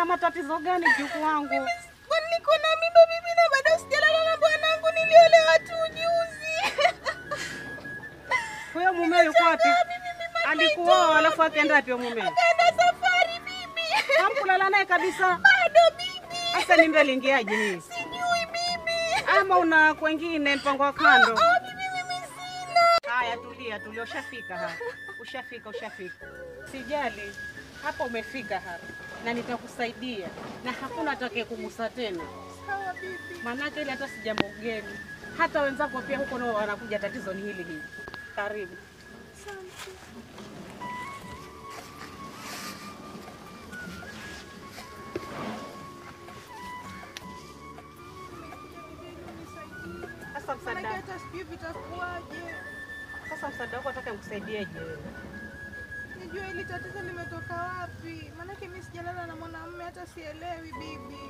Matatizo gani juku wangu? Kwani niko na mimba bibi na bado sijalala na bwanangu, niliolewa tu juzi. Huyo mume yuko wapi? Alikuoa alafu akaenda wapi mume? Akaenda safari bibi. Hamkulala naye kabisa? Bado bibi. Sasa mimba iliingiaje hii? Sijui bibi. Ama una kwengine mpango wa kando? Bibi mimi sina. Haya tulia, ushafika hapa. Ushafika. Sijali. Hapa umefika hapa na nitakusaidia na hakuna atakaye kugusa tena. Sawa bibi. Manake ile hata si jambo geni. Hata wenzako pia huko nao wanakuja, tatizo ni hili. Karibu. Asante. Sasa msaada. Hata sijui vitakuwaje. Sasa msaada wako nataka nikusaidieje wewe? Nijue hili tatizo limetoka wapi? Manake mimi sijalala na mwanamume, hata sielewi bibi.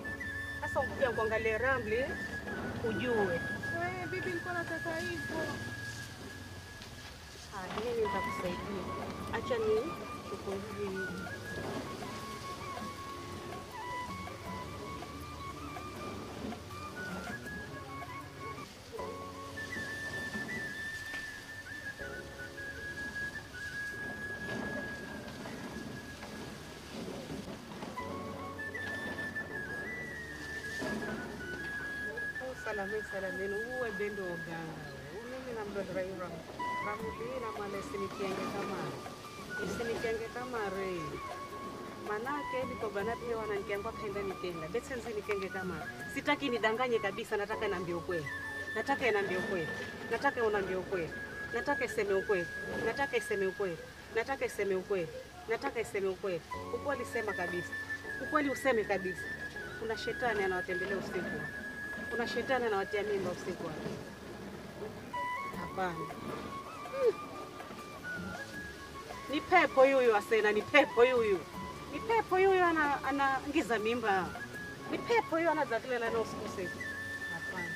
Sasa ukija kuangalia Ramli ujue. Bibi nilikuwa nataka hivyo. Mimi nitakusaidia. Acha ni tukungie. Salameni uwe bendo uganga. Mimi na mdodra yura. Ramuli na male sinikenge kama re. Manake niko banati hewa na nikiangwa kaenda nikenda. Betse nzi nikenge kama. Sitaki nidanganye kabisa, nataka niambie ukweli. Nataka niambie ukweli. Nataka uniambie ukweli. Nataka iseme ukweli. Nataka iseme ukweli. Nataka iseme ukweli. Nataka iseme ukweli. Ukweli sema kabisa. Ukweli useme kabisa. Kuna shetani anawatembelea usiku. Kuna shetani anawatia mimba usiku. Hapana. Ni pepo yuyu asena, ni pepo yuyu. Ni pepo yuyu anaingiza mimba. Ni pepo yuyu anazakila na usiku. Hapana.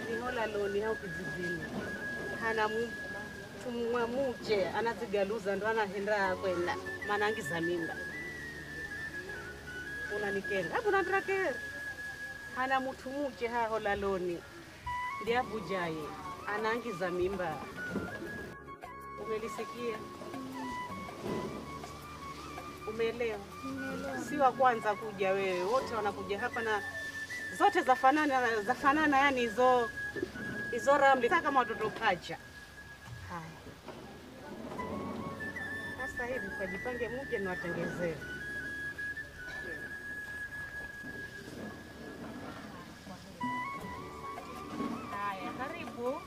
Ni hola loni au kijijini. Hana tumwamuje, anazigaluza ndo anaenda kwenda. Manangiza mimba. Unanikenga. Hapo natrakera. Hana mtu muje haho laloni. Ndiye abujaye. Anaangiza mimba. Umelisikia? Umeelewa? Si wa kwanza kuja wewe. Wote wanakuja hapa na zote zafanana yani hizo Ramli kama watoto pacha. Haya. Sasa hivi kajipange muje niwatengezee. Karibu.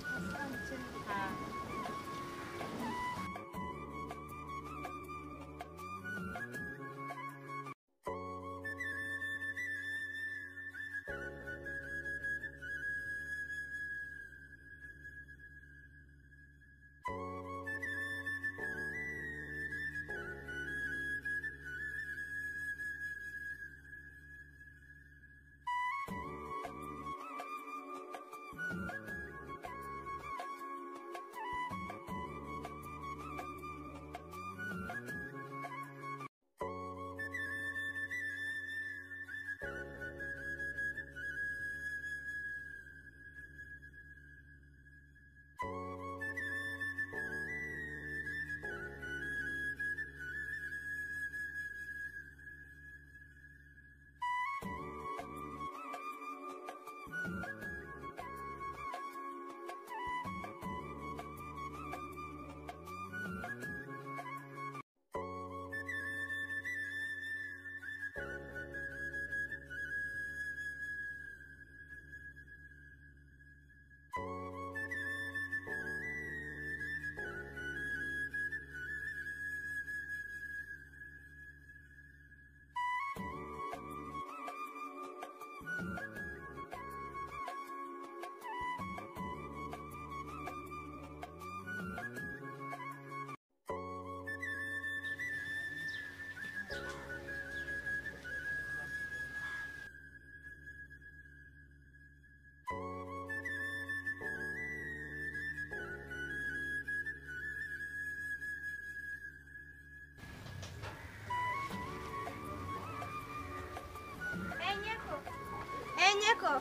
Enyeko.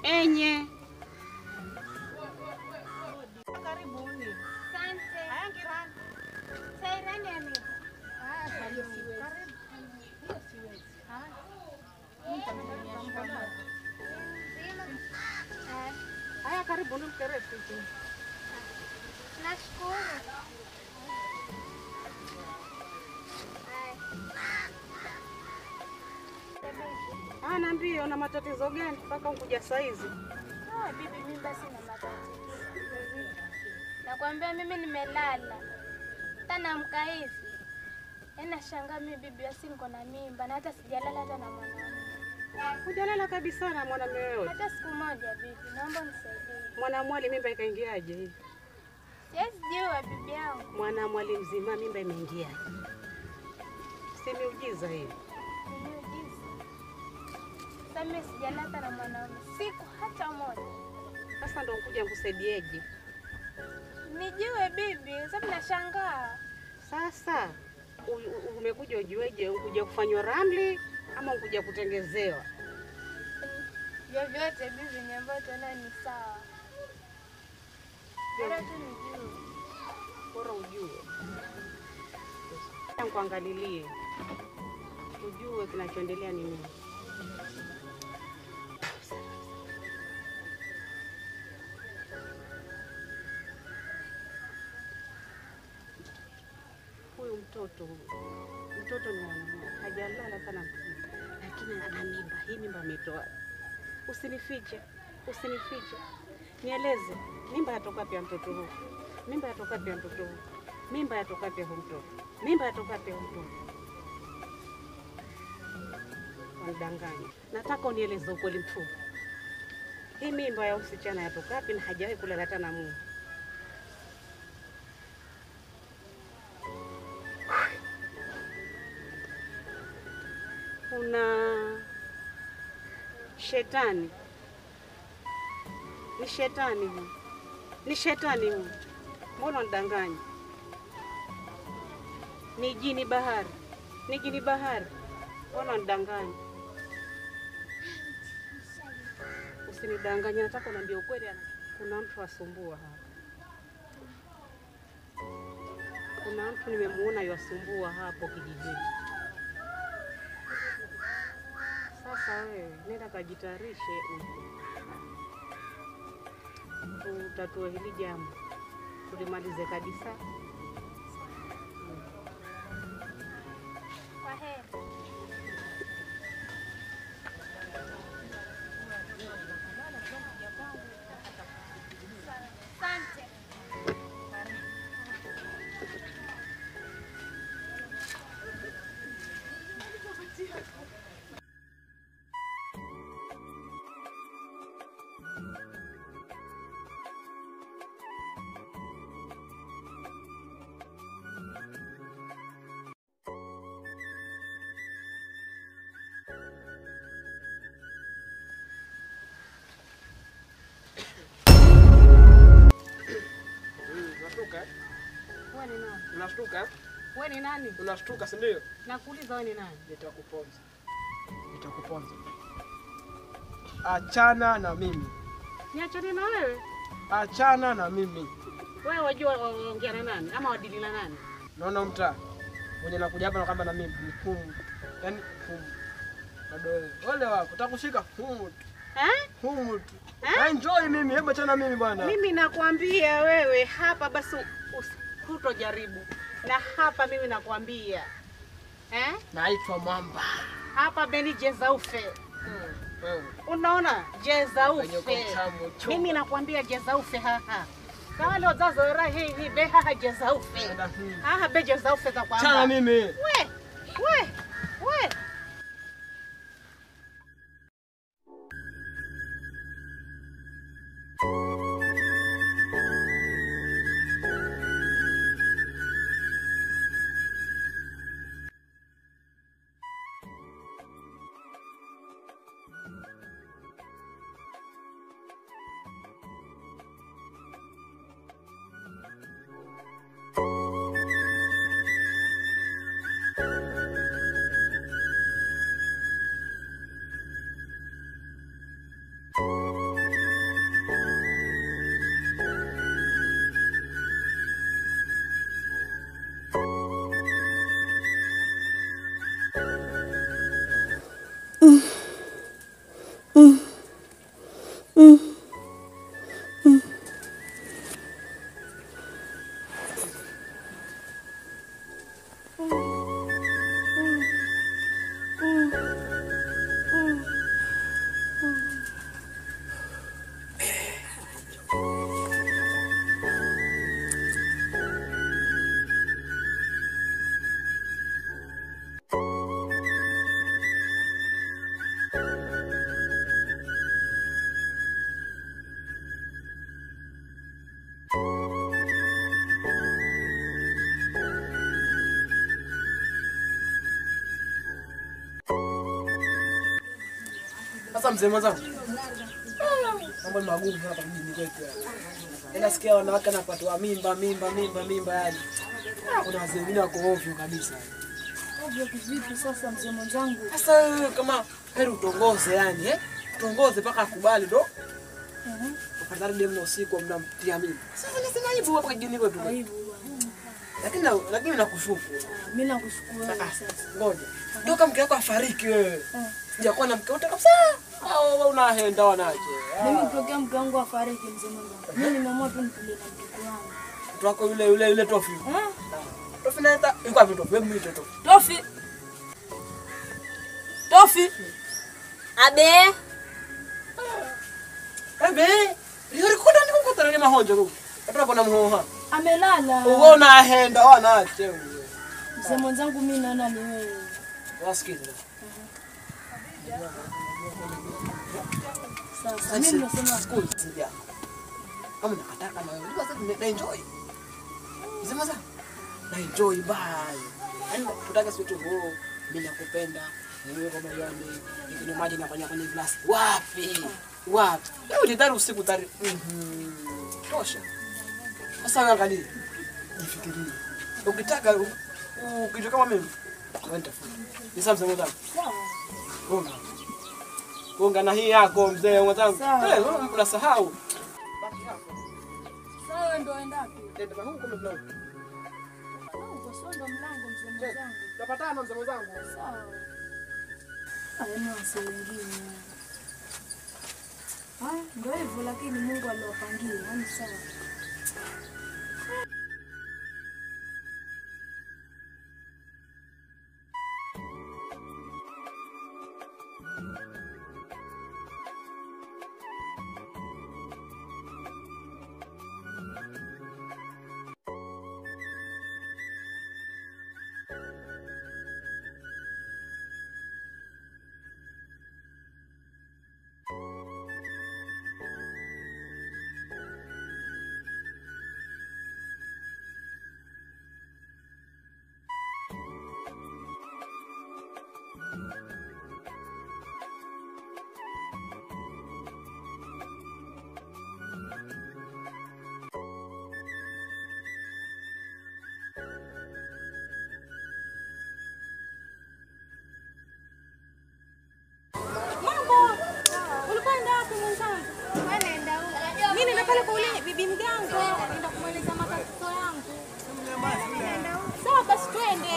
Enye. Karibuni. Asante. Haya ngirani. Sairani amigo. Karibu. Hiyo siwezi. Haya karibuni mkerefu. Nashukuru. Niambie una matatizo gani mpaka ukuja saizi? Bibi, mimi basi na matatizo. Nakwambia mimi nimelala. Tanamka hivi. Nashangaa mimi bibi basi niko na mimba na hata sijalala hata na mwanaume. Hujalala kabisa na mwanamume yote? Hata siku moja bibi, naomba nisaidie. Mwanamwali mimba ikaingiaje hivi? Siwezi jua bibi yangu. Mwanamwali mzima mimba imeingiaje? Si miujiza hiyo. Sasa mimi sijalala hata na mwanaume siku hata moja. Sasa ndo ukuja nikusaidieje? Nijue bibi, sababu nashangaa. Sasa umekuja ujueje? Ukuja kufanywa ramli ama ukuja kutengezewa? Vyovyote bibi, niambie tena ni sawa. Bora tu nijue. Bora ujue. Nikuangalilie. Ujue kinachoendelea ni nini. Huyu mtoto ni mwanamume, hajalala sana mtoto, lakini ana mimba. Hii mimba ametoa. Usinifiche, nieleze, mimba yatoka pia mtoto huu, mimba yatoka pia mtoto huu, mimba yatoka pia huu mtoto, mimba yatoka pia huu mtoto. Wanidanganya. Nataka unieleze ukweli mtupu. Hii mimba ya usichana yatoka wapi na hajawahi kulala hata na mume? Kuna shetani. Ni shetani huyu. Ni shetani huyu. Mbona unidanganya? Ni jini bahari. Ni jini bahari. Mbona unidanganya? Usinidanganye, nataka uniambie ukweli. Kuna mtu asumbua hapa. Kuna mtu nimemuona yuasumbua hapo kijijini. Sasa wewe nenda kajitayarishe utatue hili jambo, tulimalize kabisa. Kwa heri. Asante. Wewe ni nani? Unashtuka? Wewe ni nani? Unashtuka, si ndio? Nakuuliza wewe ni nani? Nitakuponza. Achana na mimi. Niachane na wewe? Achana na mimi. Wewe wajua waongea na nani ama wadili na nani? Naona mtaa. Mwenye nakuja hapa na kwamba na mimi ni humu. Yaani humu. Bado wewe. Ole wako, utakushika humu tu. Humu tu. Enjoy mimi, hebu achana mimi bwana. Mimi nakwambia wewe hapa basi hutojaribu. Na hapa mimi nakwambia. Naitwa Mwamba. Hapa Beni Jezaufe. Wewe. Unaona Jezaufe. Mimi nakwambia Jezaufe haha. Kalo zazo rahi be haha Jezaufe. Haha be Jezaufe za kwamba. Achana mimi. We. Sasa mzee mwenzangu. Mambo ni magumu hapa mjini kwetu. Nasikia wanawake wanapatwa mimba yani. Kuna wazee wengine wako ovyo kabisa. Ovyo kivipi sasa mzee mwenzangu? Sasa wewe kama heri utongoze yani, utongoze mpaka akubali ndo. Afadhali demu usiku mnamtia mimba. Sasa nasema aibu hapa kijini kwetu. Aibu. Lakini nakushukuru. Mimi nakushukuru sasa. Ngoja. Toka mke wako afariki wewe. Sijakuwa na mke wote kabisa. Au unaenda wanaje? Mimi tokea mke wangu afariki mzee mwenzangu. Mimi nimeamua tu nitulie na mtoto wangu. Mtoto wako yule Tofi. Tofi naita yuko vipi Tofi? Wewe mwite Tofi. Tofi. Tofi. Abe. Yuri kuna niko kutana mahonjo huko. Hata kuna mhoha. Amelala. Uona aenda wanaje wewe. Mzee mwenzangu mimi naona ni wewe. Wasikiza. Sasa mimi nasema school sija. Kama nakataka na wewe basi na enjoy. Sema sasa. Na enjoy bye. Yaani tutaka sio tu mimi nakupenda. Wewe kama yeye nikinywa maji nafanya kwenye glass. Wapi? Wapi? Leo nitari usiku tari. Tosha. Sasa angalia. Jifikirie. Ukitaka ukijua kama mimi kwenda futa. Ni sawa mzee wangu. Sawa. Konga na hii yako mzee mwenzangu. Wewe unasahau. Baki hapo. sawa ndo endapi? Nenda huko kama mlango. Uko sonda mlango mzee mwenzangu. Tutapatana mzee mwenzangu. Sawa. Haina wasi wengine. Ndio hivyo lakini Mungu aliwapangia, yani sawa. Bibi mganga anaenda kumweleza matatizo yangu. Sawa basi twende.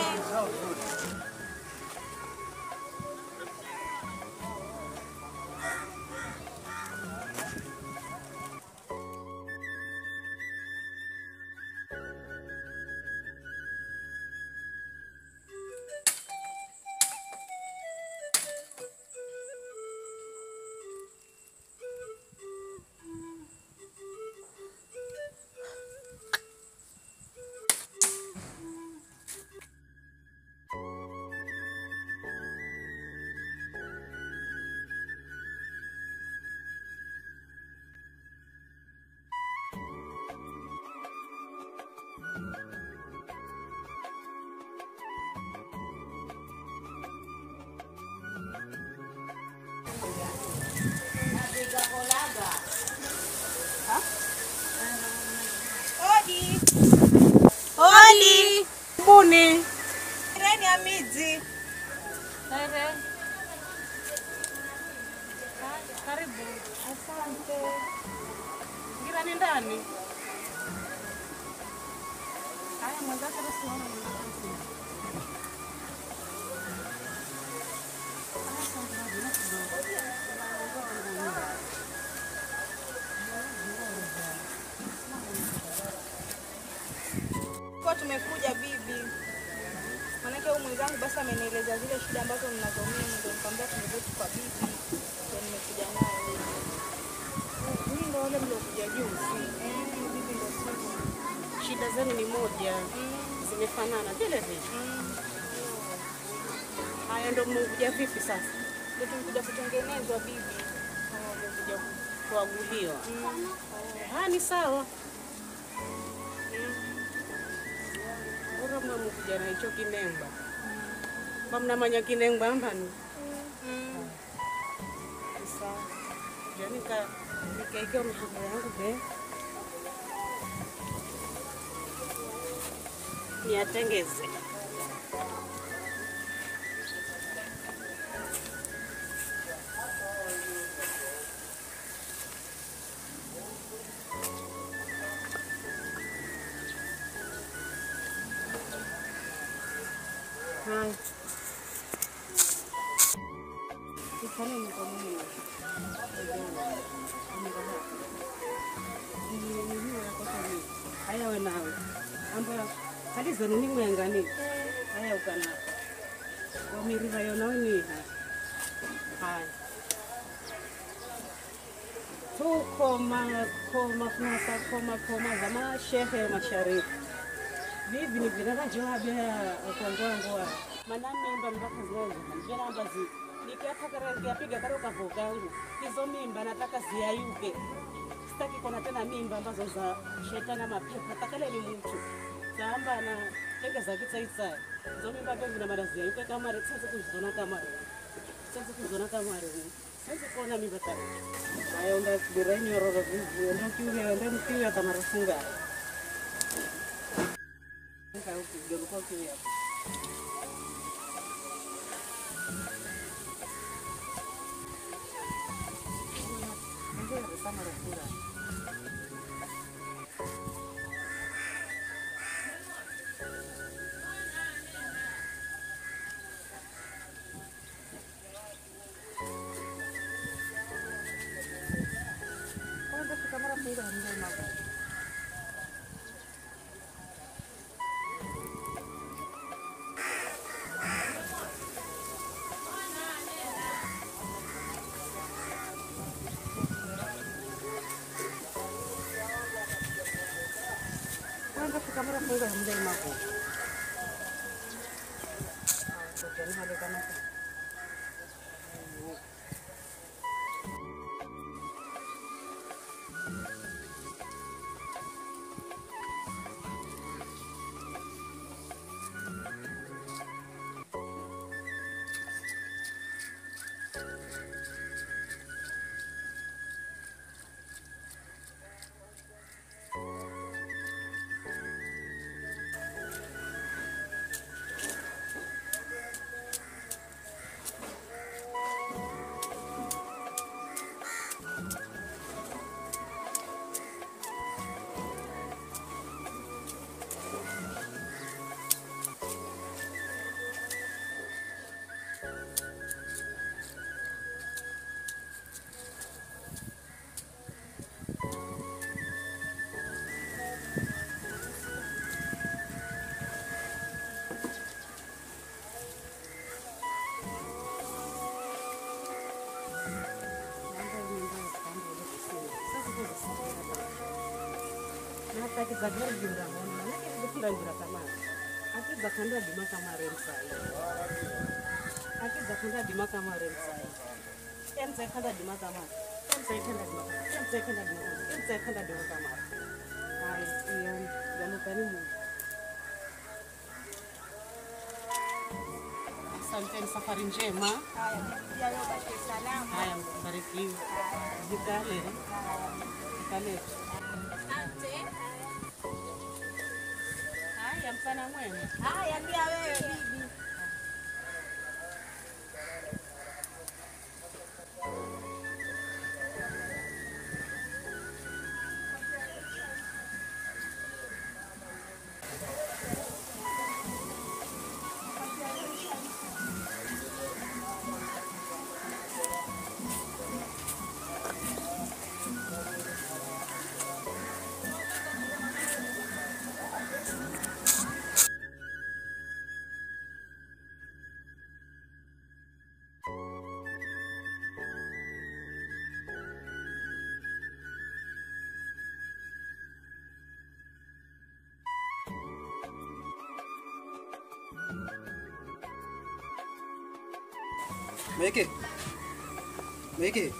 Hodi. Buni. Reni ya miji. Karibu. Asante. Ngira ni ndani. Haya mwenzako basi wana Kwa tumekuja bibi. Manake huyu mwenzangu basi amenieleza zile shida ambazo ninazo mimi, ndio nikamwambia tumekuja kwa bibi. Ndio nimekuja naye. Mimi ndo wale mliokuja juzi. Bibi ndio sisi. Shida zenu ni moja. Zimefanana vile vile. Haya ndo mmekuja vipi sasa? Ndio tumekuja kutengenezwa bibi. Mmekuja kuaguliwa. Ni sawa. Ora mmekuja na hicho kinemba. Mnamanya kinemba mbani? ndio nikaekea mifuko yangu niatengeze. Hai. Ifanye mkono. Haya wenawe amba kaliza nini mwengani haya ukana wamiriva yonaoni haya koma za mashehe mashariki vivi ni vinara joabe kongwangoa mana mimba mbaka zozo njena ambazi nikiapiga karoka vokangu hizo mimba nataka ziayuke. Sitaki kuna tena mimba ambazo za shetani ama pepo. Nataka ni mtu samba na tenge za kitsaitsa. Hizo mimba ndio zina maradhi yuko kama sasa kuzona kama sasa kuzona kama sasa kuona mimba tano. Hayo ndio birani ororo vivu ndio kiwe ndio mkiwa kama rafunga. Ndio ndio kwa kiwe. Sama rafunga. Kamera funga mzee mako. Kwa hali kama akiza gari jumla mwana manake ndio ndio kama akiza kanda di kama remsai akiza kanda di kama remsai emse kanda di kama emse kanda di kama emse kanda di kama emse kanda di kama hai iyo ndio karimu. Asante, safari njema. Haya, pia leo baki salama. Haya, mbarikiwe. Jikale. Jikale. Asante. Haya, mchana mwema. Haya, pia wewe bibi. Meke. Meke.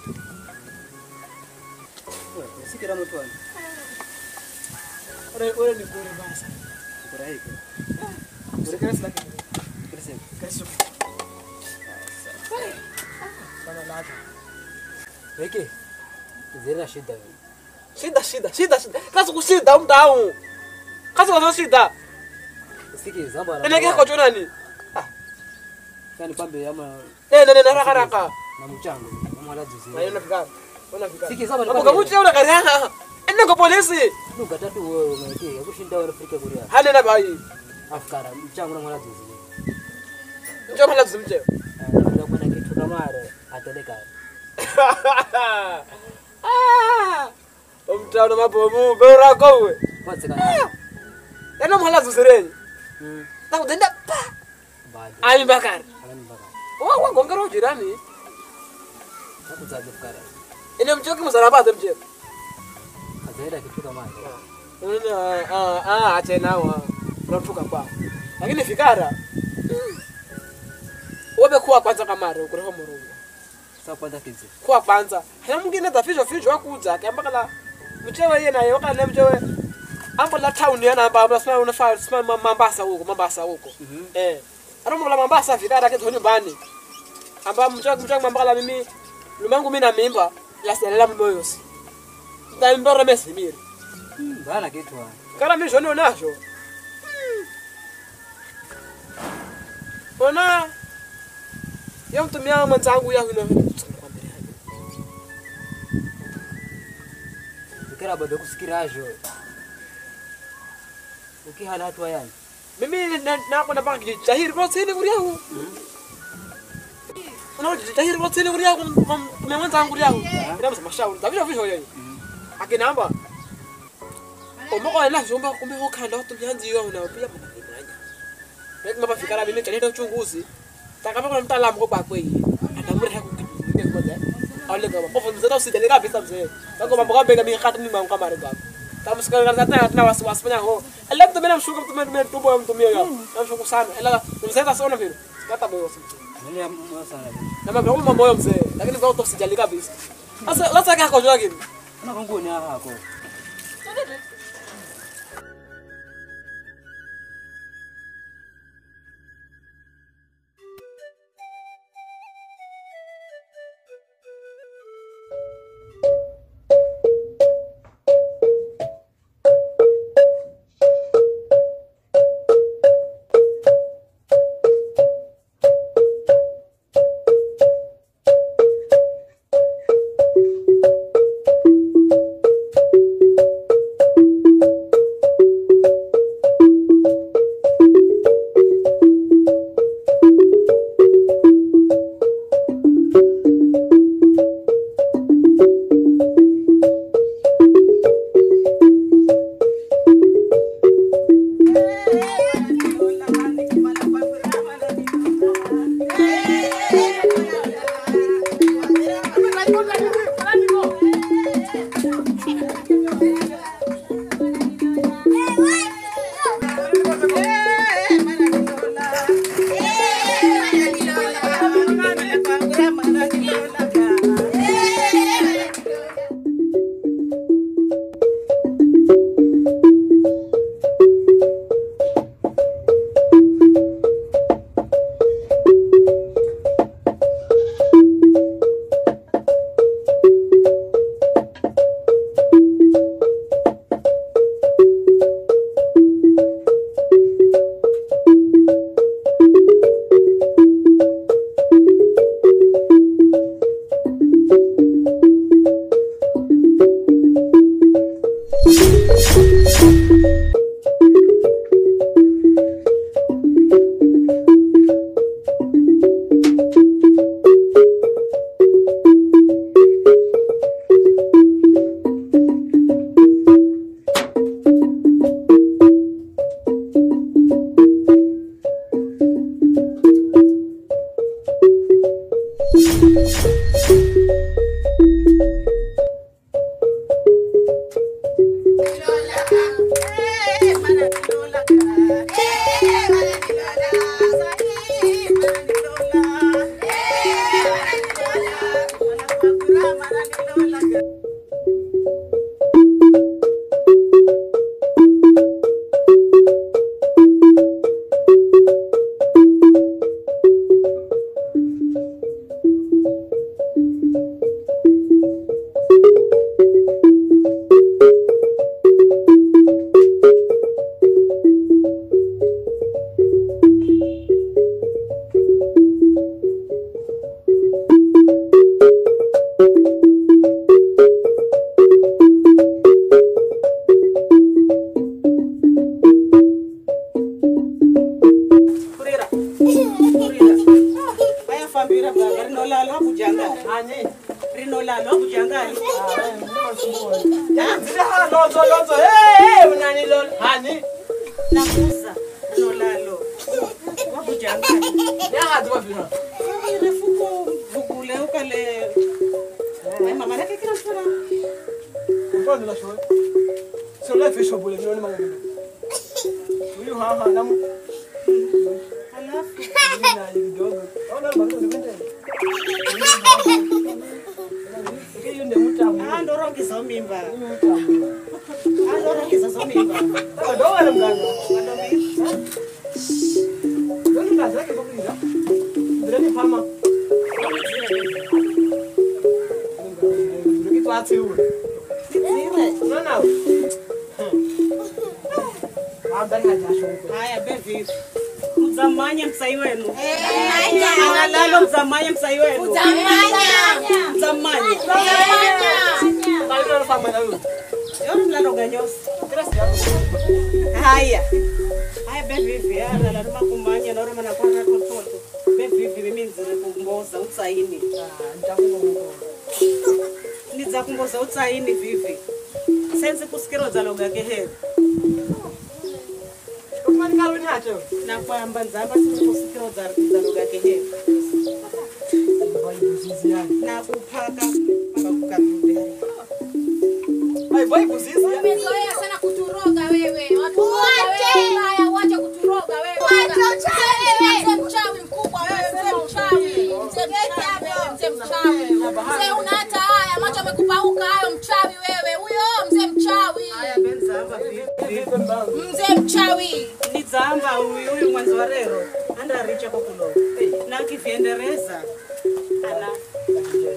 Wewe, sikira mtu wangu. Ore ni bure basa. Bure hiko. Bure kasi lakini. Kasi. Kasi. Sana lata. Meke. Zera shida. Shida. Kazi kushida mdau. Kazi kwa shida. Siki zamba. Nene kwa nani? Yaani pambe ama nene haraka. Na mchango. Mwana juzi. Na yona fikara. Ona Siki zamba. Hapo kama uchiona kariha. Enda kwa polisi. Nuka tatu wewe unaite. Kushinda wala Afrika Korea. Hane na bai. Afkara mchango na mwana juzi. Njoo mwana juzi mcheo. Ndio kuna kitu kama ateleka. Umtano mabomu bora kowe. Kwanza kana. Yana mwana juzi renyi. Na kudenda pa. Baada. Ami bakari. Ani baka. Wa gongero jirani. Hakuzaje fukara. Ine mchoki msalaba mcheo. Kazaida kitu kama Achena wa unatoka kwao. Lakini fikara wewe kuwa kwanza kamari ukureho murugo. sasa kwanza kizi. Kuwa kwanza. Hana mwingine tafisho wakuza akamba kala mchewe yeye na yoka na mchewe. Ambo la town yana amba sema unafaa sema Mombasa huko. Ana Mombasa fikara kitu nyumbani. Amba mchewe mamba kala mimi lumangu mimi na mimba la sala moyosi. Ndambora mesimiri. Bana kitu wa. Kana mimi joni onasho. Ona yo mtumia mwenzangu ya hino. Fikira bado kusikirajo. Ukihala hatua yani. Mimi nako na bangi jahiri kwa sini kuria hu. Ona jahiri kwa sini kuria kwa mwenzangu kuria hu. Ndio mshauri. Tabisha visho yeye. Akinamba. Omoko na shomba kumbe hokanda tumyanzi yo na pia mnafanya. Ndio mapa fikara mimi kanenda uchunguzi. Takapa kwa mtaalamu kwa kweli. Atamuri hakukimbia kwa dada. Ale kama kwa mzee usijali kabisa mzee. Tangu mambo kama bega mimi kata ni mambo kama rega. Kama sikana kana tena wasiwasi fanya ho. Ala mtu mimi namshuka mtu mimi tumbo mtu mimi yao. Namshuka sana. Ala mzee sasa ona vile. Kata moyo sasa. Nani sana. Na mambo moyo mzee. Lakini kwa usijali kabisa. Sasa kako jua gani? Na kongo ni hako. vira baba rinolala wakujanga. Hani. Rinolala wakujanga. Zira lozo. Hey, unani lol. Hani. Nakuza rinolalo. Wakujanga. Ya hadu wa vira. Refuko vukule ukale. Mama nake kila mfura. Mbona la show? Sio la fisho bole nione maneno. Huyu haha namu. Alafu Nina kidogo. Ona maneno nipende. Hiyo ndio mtamu. ndorongeza mimba. Mtamu. Ndorongeza mimba. Ndio wale mganga. Ndio mganga yake bokira. Ndio ni pama. Ndio kitu atiwe. Unaona? Ndani hajashuka. Haya bevi. Mzamanye msai wenu. Analalo mzamanye msai wenu. Mzamanye. Bali unafanya nini? Yo mlalo ganyosi. Haya. Haya bevi analalo makumanya na roma na kwa kototo. Bevi mimi nzire kumboza utsaini. Nitakuwa Niza kumboza utsaini vivi. Senze kusikiro za loga gehere. Kumani kaloni hacho. Na kwamba nzamba senze kusikiro za loga gehere. Na kupaka kukamudera. Ai vai kuzizi. Umezoea sana kuturoga wewe. Watu wote haya uache kuturoga wewe. Mzee mchawi mkubwa wewe, mzee mchawi. Mzee mchawi. Mzee una hata haya, macho amekupauka hayo mchawi wewe. Huyo mzee mchawi. Haya benzamba vivi. Mzee mchawi. Nizamba huyu mwanzo wa rero anda richa kwa kulo. Na kifiendereza ana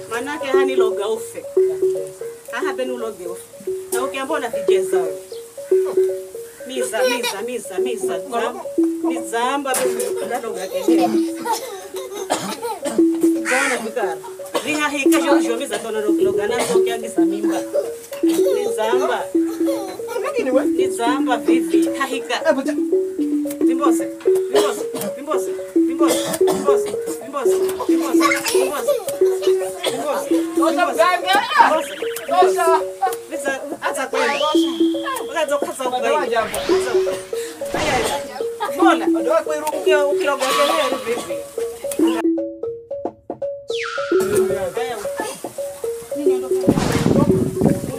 manake hani loga ufe. Aha benu loga ufe. Na ukiambia unavijeza wewe. Miza. Nizamba benu loga kehe. Jana bikara. Riha hika jojo miza tona loga na sokia ngisa mimba. Nizamba. Nizamba vivi. Hahika. Vimbose. Tosha mganga. Tosha. Biza hata kwenda. Ukaanza kukasa ugai. Mbona? Ndio kwa iruku. Ukiloga kehe vivi.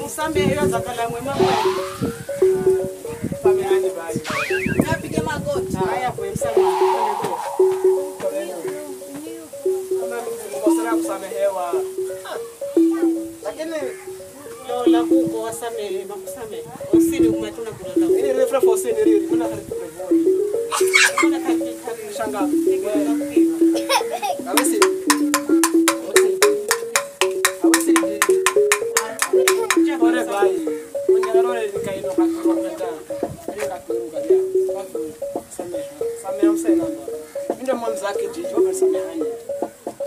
Musambe hiyo zakala mwema. Pameani bai. Napige magoti. Haya kwa msamaha. Kama kusamehewa. Lakini Lola huko wasamehe makusamehe. Usini umetuna kulala. ini refra force ni riri kuna karibu prevoi. Kuna kati Shanga. Awesi. Ore bai. Mnyarore nikaino kakuru kwenda. Ndio kakuru kadia. Samehe msena. Ndio mwanzo wake jiji wamesamehani.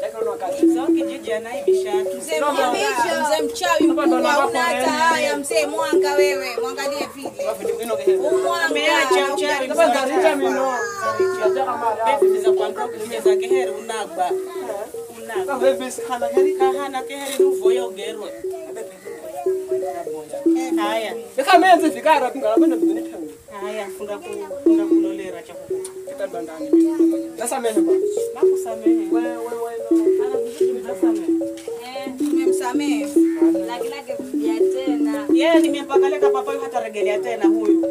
Lakini wakati Zongi jiji anaibisha. Mzee mchawi mkubwa una hata haya, mzee mwanga wewe. Mwangalie vile. wapi ndio kehe. Ameacha mchawi. Kwanza rita mino. Bevi za kwamba kulimeza kehere unagba. Kama wewe kana heri. Kahana kehere nuvoyo gerwe. Haya. Kama menze fikara kungala bana bidini tangu. Haya funda kulolera cha kuku. Kitanda ndani. Sasa mehe. Makusamehe. Wewe Ana vizuri mtasamehe. Tumemsamehe. Laki rudia tena. Yeye nimempakaleka papayo hata regelea tena huyu.